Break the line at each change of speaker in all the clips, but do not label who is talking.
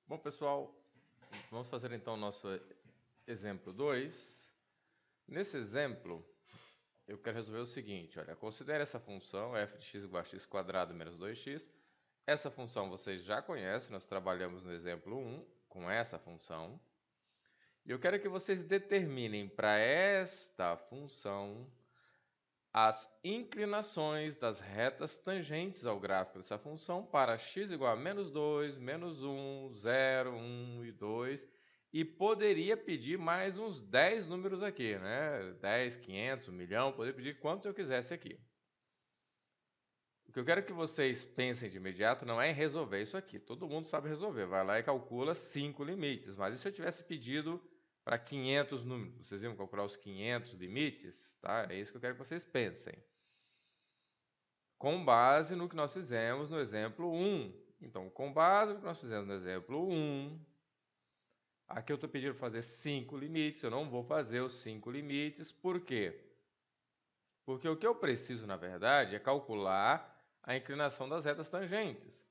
Bom, pessoal, vamos fazer então o nosso exemplo 2. Nesse exemplo, eu quero resolver o seguinte, olha, considere essa função f de x igual a x quadrado menos 2x. Essa função vocês já conhecem, nós trabalhamos no exemplo 1 com essa função. E eu quero que vocês determinem para esta função as inclinações das retas tangentes ao gráfico dessa função para x igual a menos 2, menos 1, 0, 1 e 2. E poderia pedir mais uns 10 números aqui, né? 10, 500, 1 milhão, poderia pedir quantos eu quisesse aqui. O que eu quero que vocês pensem de imediato não é em resolver isso aqui. Todo mundo sabe resolver. Vai lá e calcula 5 limites. Mas e se eu tivesse pedido para 500 números? Vocês iam calcular os 500 limites? Tá? É isso que eu quero que vocês pensem. Com base no que nós fizemos no exemplo 1. Então, com base no que nós fizemos no exemplo 1, aqui eu estou pedindo para fazer 5 limites, eu não vou fazer os 5 limites, por quê? Porque o que eu preciso, na verdade, é calcular a inclinação das retas tangentes.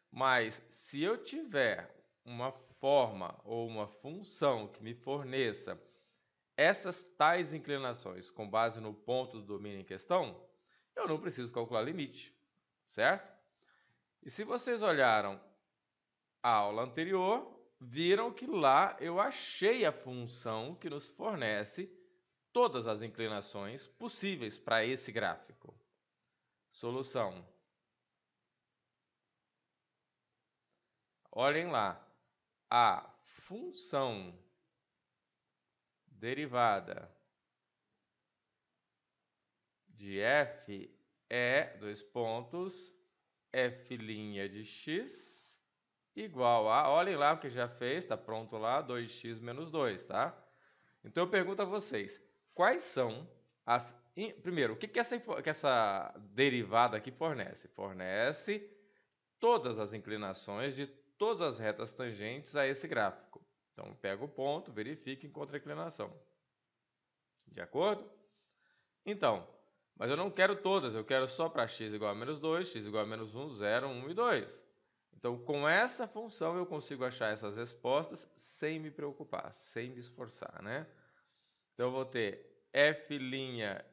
Mas, se eu tiver uma forma ou uma função que me forneça essas tais inclinações com base no ponto do domínio em questão, eu não preciso calcular limite, certo? E se vocês olharam a aula anterior, viram que lá eu achei a função que nos fornece todas as inclinações possíveis para esse gráfico. Solução. Olhem lá. A função derivada de f é, dois pontos, f' de x igual a, olhem lá o que já fez, está pronto lá, 2x menos 2, tá? Então eu pergunto a vocês, quais são as... Primeiro, o que essa derivada aqui fornece? Fornece todas as inclinações de todas as retas tangentes a esse gráfico. Então pega o ponto, verifica e encontra a inclinação. De acordo? Então, mas eu não quero todas, eu quero só para x igual a menos 2, x igual a menos 1, 0, 1 e 2. Então, com essa função, eu consigo achar essas respostas sem me preocupar, sem me esforçar, né? Então, eu vou ter f'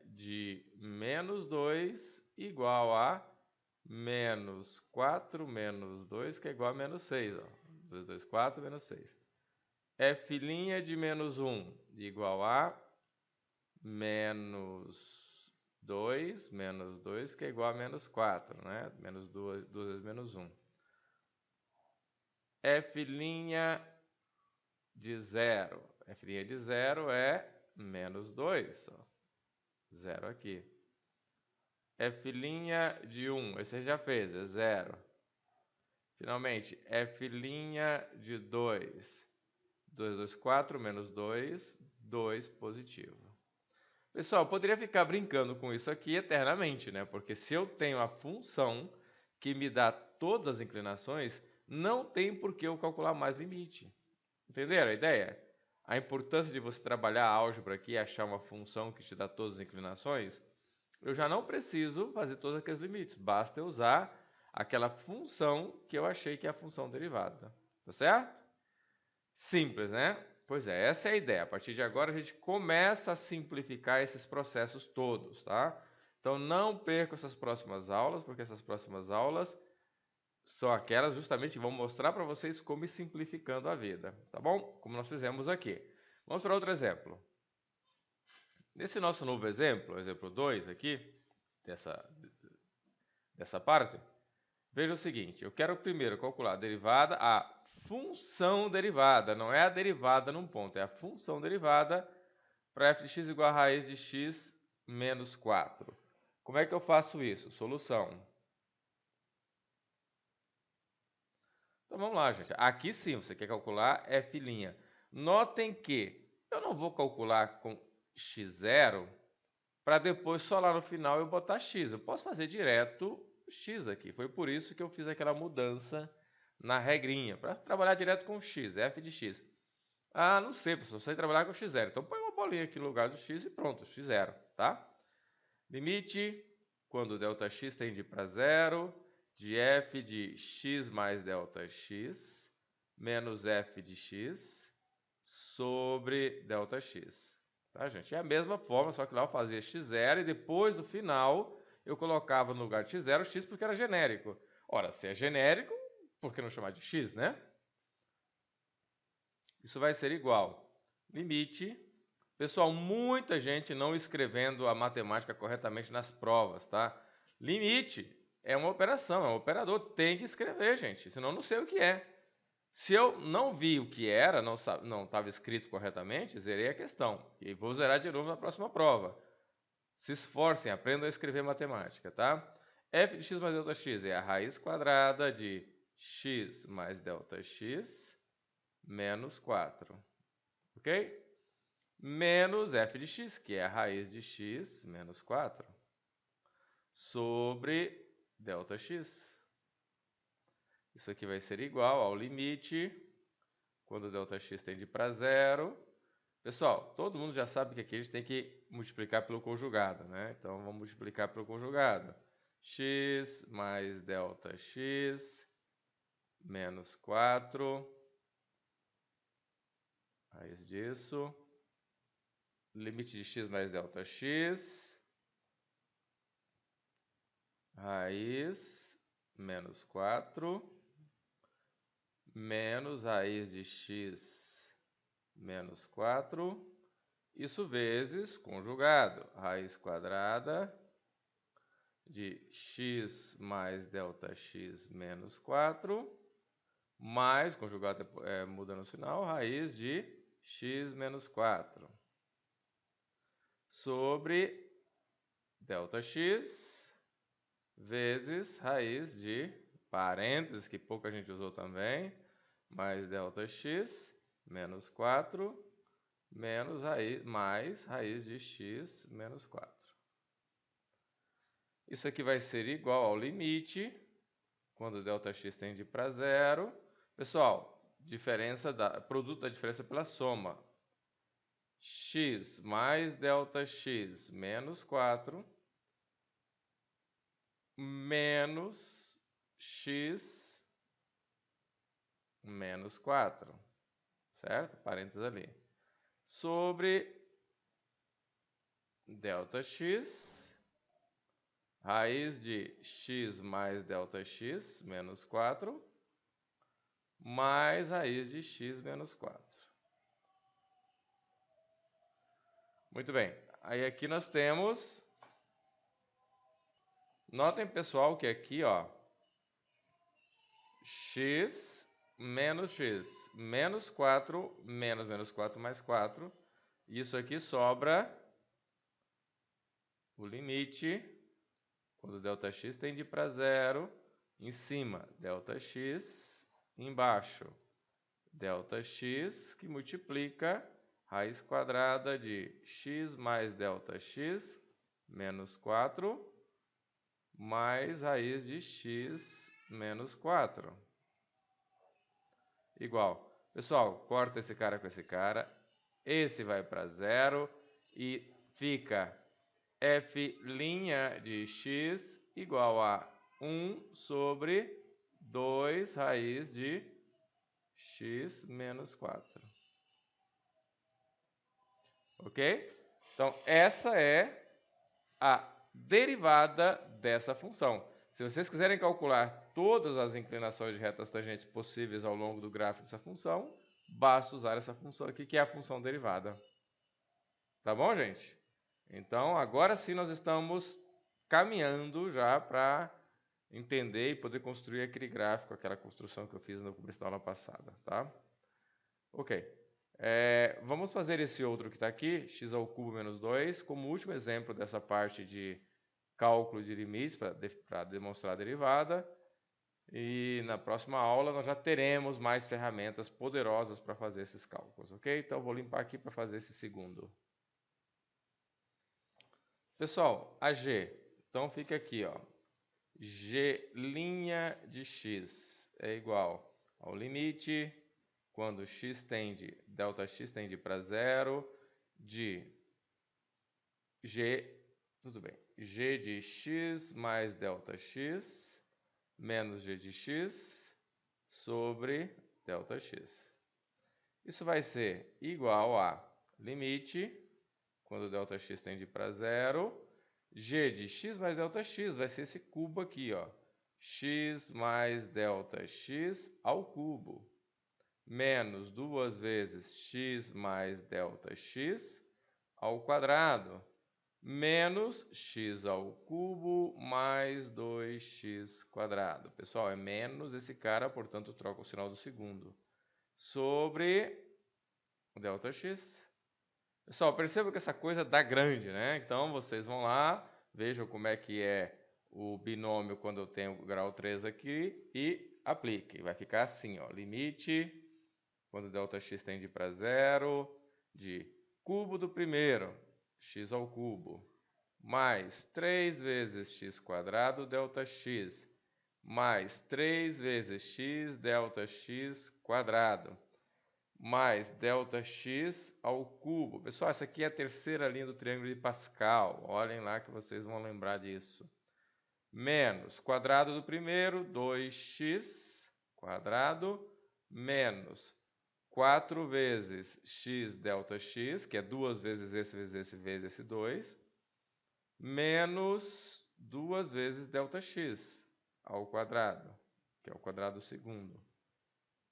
de menos 2 igual a menos 4 menos 2, que é igual a menos 6. Ó. 2, 2, 4, menos 6. F' de menos 1 igual a menos 2, que é igual a menos 4, né? Menos 2 vezes menos 1. F' de 0. F' de 0 é menos 2. Ó. 0 aqui. F' de 1, esse já fez, é 0. Finalmente, f' de 2. 2, 2, 4, menos 2, 2 positivo. Pessoal, eu poderia ficar brincando com isso aqui eternamente, né? Porque se eu tenho a função que me dá todas as inclinações, não tem por que eu calcular mais limite. Entenderam a ideia? A importância de você trabalhar a álgebra aqui e achar uma função que te dá todas as inclinações, eu já não preciso fazer todos aqueles limites. Basta eu usar aquela função que eu achei que é a função derivada. Tá certo? Simples, né? Pois é, essa é a ideia. A partir de agora a gente começa a simplificar esses processos todos, tá? Então não percam essas próximas aulas, porque essas próximas aulas são aquelas justamente que vão mostrar para vocês como ir simplificando a vida, tá bom? Como nós fizemos aqui. Vamos para outro exemplo. Nesse nosso novo exemplo, exemplo 2 aqui, dessa parte, veja o seguinte, eu quero primeiro calcular a derivada, a função derivada, não é a derivada num ponto, é a função derivada para f de x igual a raiz de x menos 4. Como é que eu faço isso? Solução. Então vamos lá, gente. Aqui sim, você quer calcular f'. Notem que eu não vou calcular com x0 para depois só lá no final eu botar x. Eu posso fazer direto x aqui. Foi por isso que eu fiz aquela mudança na regrinha, para trabalhar direto com x, f de x. Ah, não sei, professor, eu sei trabalhar com x0. Então põe uma bolinha aqui no lugar do x e pronto, x0, tá? Limite, quando ΔX tende para zero, de f de x mais ΔX menos f de x sobre ΔX. Tá, gente? É a mesma forma, só que lá eu fazia x0 e depois, no final, eu colocava no lugar de x0 x porque era genérico. Ora, se é genérico, por que não chamar de x, né? Isso vai ser igual. Limite. Pessoal, muita gente não escrevendo a matemática corretamente nas provas, tá? Limite é uma operação, é um operador. Tem que escrever, gente, senão eu não sei o que é. Se eu não vi o que era, não estava escrito corretamente, zerei a questão. E vou zerar de novo na próxima prova. Se esforcem, aprendam a escrever matemática, tá? f de x mais ΔX é a raiz quadrada de x mais ΔX menos 4. Ok? Menos f de x, que é a raiz de x menos 4, sobre ΔX. Isso aqui vai ser igual ao limite, quando ΔX tende para zero. Pessoal, todo mundo já sabe que aqui a gente tem que multiplicar pelo conjugado, né? Então, vamos multiplicar pelo conjugado. X mais ΔX menos 4, raiz disso. Limite de x mais ΔX, raiz menos 4, menos raiz de x menos 4, isso vezes conjugado, raiz quadrada de x mais ΔX menos 4, mais, conjugado muda no final, raiz de x menos 4, sobre ΔX vezes raiz de parênteses, que pouca gente usou também, mais ΔX menos 4 menos raiz, mais raiz de x menos 4. Isso aqui vai ser igual ao limite, quando ΔX tende para zero. Pessoal, produto da diferença pela soma. X mais ΔX menos 4 menos x menos 4, certo? Parênteses ali. Sobre ΔX, raiz de x mais ΔX menos 4, mais raiz de x menos 4. Muito bem. Aí aqui nós temos... Notem, pessoal, que aqui, ó, x menos 4, menos 4 mais 4. Isso aqui sobra o limite, quando ΔX tende para zero, em cima, ΔX, embaixo, ΔX, que multiplica raiz quadrada de x mais ΔX menos 4, mais raiz de x menos 4. Igual. Pessoal, corta esse cara com esse cara. Esse vai para zero e fica f' de x igual a 1 sobre 2 raiz de x menos 4. Ok? Então, essa é a derivada dessa função. Se vocês quiserem calcular todas as inclinações de retas tangentes possíveis ao longo do gráfico dessa função, basta usar essa função aqui, que é a função derivada. Tá bom, gente? Então, agora sim nós estamos caminhando já para entender e poder construir aquele gráfico, aquela construção que eu fiz no começo da aula passada, tá? Ok. Vamos fazer esse outro que está aqui, x ao cubo menos 2, como último exemplo dessa parte de cálculo de limites para demonstrar a derivada. E na próxima aula nós já teremos mais ferramentas poderosas para fazer esses cálculos, ok? Então eu vou limpar aqui para fazer esse segundo. Pessoal, a g, então fica aqui, ó, g' de x é igual ao limite, quando x tende, ΔX tende para zero, de g, tudo bem, g de x mais ΔX menos g de x sobre ΔX. Isso vai ser igual a limite, quando ΔX tende para zero, g de x mais ΔX vai ser esse cubo aqui, ó, x mais ΔX ao cubo, menos 2 vezes x mais ΔX ao quadrado, menos x ao cubo mais 2x quadrado. Pessoal, é menos esse cara, portanto, troca o sinal do segundo. Sobre ΔX. Pessoal, perceba que essa coisa dá grande, né? Então, vocês vão lá, vejam como é que é o binômio quando eu tenho o grau 3 aqui e aplique. Vai ficar assim, ó, limite, quando ΔX tende para zero, de cubo do primeiro, x ao cubo, mais 3 vezes x quadrado ΔX, mais 3 vezes x ΔX quadrado, mais ΔX ao cubo. Pessoal, essa aqui é a terceira linha do triângulo de Pascal. Olhem lá que vocês vão lembrar disso. Menos quadrado do primeiro, 2x quadrado, menos 4 vezes x ΔX, que é 2 vezes esse 2, menos 2 vezes ΔX ao quadrado, que é o quadrado segundo,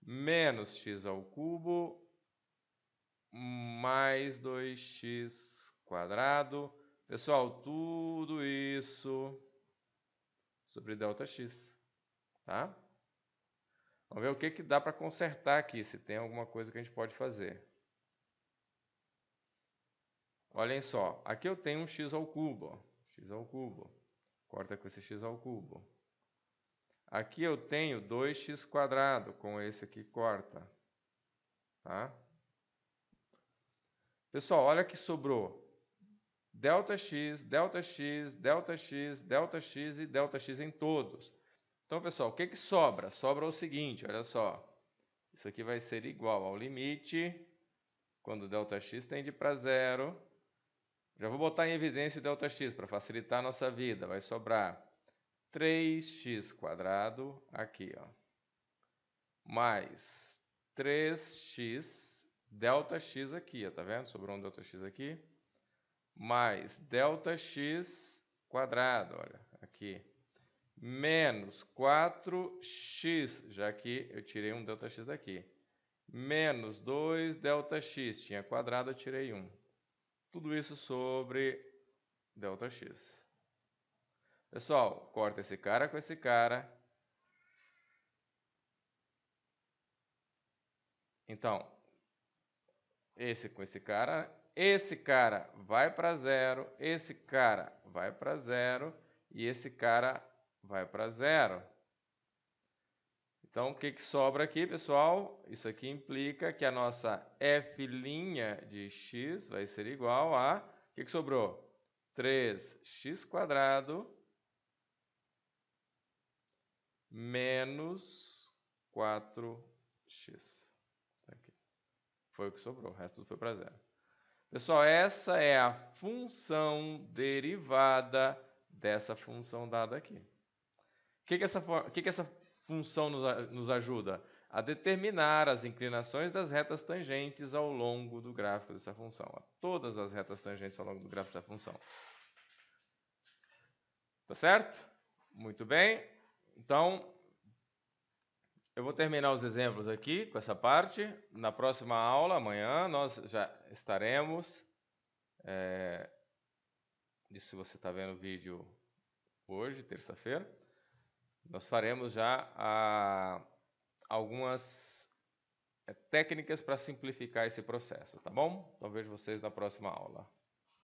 menos x ao cubo, mais 2x quadrado. Pessoal, tudo isso sobre ΔX, tá? Vamos ver o que dá para consertar aqui, se tem alguma coisa que a gente pode fazer. Olhem só, aqui eu tenho um x ao cubo, ó, x ao cubo, corta com esse x ao cubo. Aqui eu tenho 2x quadrado, com esse aqui corta, tá? Pessoal, olha que sobrou ΔX, ΔX, ΔX, ΔX e ΔX em todos. Então, pessoal, o que sobra? Sobra o seguinte, olha só. Isso aqui vai ser igual ao limite, quando ΔX tende para zero. Já vou botar em evidência o ΔX para facilitar a nossa vida. Vai sobrar 3x quadrado aqui, ó, mais 3x ΔX aqui, ó, tá vendo? Sobrou um ΔX aqui. Mais ΔX quadrado, olha, aqui, menos 4x, já que eu tirei um ΔX aqui, menos 2 ΔX, tinha quadrado, eu tirei 1. Tudo isso sobre ΔX. Pessoal, corta esse cara com esse cara. Então, esse com esse cara vai para zero, esse cara vai para zero e esse cara vai para zero. Então, o que sobra aqui, pessoal? Isso aqui implica que a nossa f' de x vai ser igual a... O que sobrou? 3x quadrado menos 4x. Aqui. Foi o que sobrou, o resto tudo foi para zero. Pessoal, essa é a função derivada dessa função dada aqui. O que essa função nos ajuda? A determinar as inclinações das retas tangentes ao longo do gráfico dessa função. A todas as retas tangentes ao longo do gráfico dessa função. Tá certo? Muito bem. Então, eu vou terminar os exemplos aqui com essa parte. Na próxima aula, amanhã, nós já estaremos... Isso se você está vendo o vídeo hoje, terça-feira. Nós faremos já algumas técnicas para simplificar esse processo, tá bom? Então vejo vocês na próxima aula.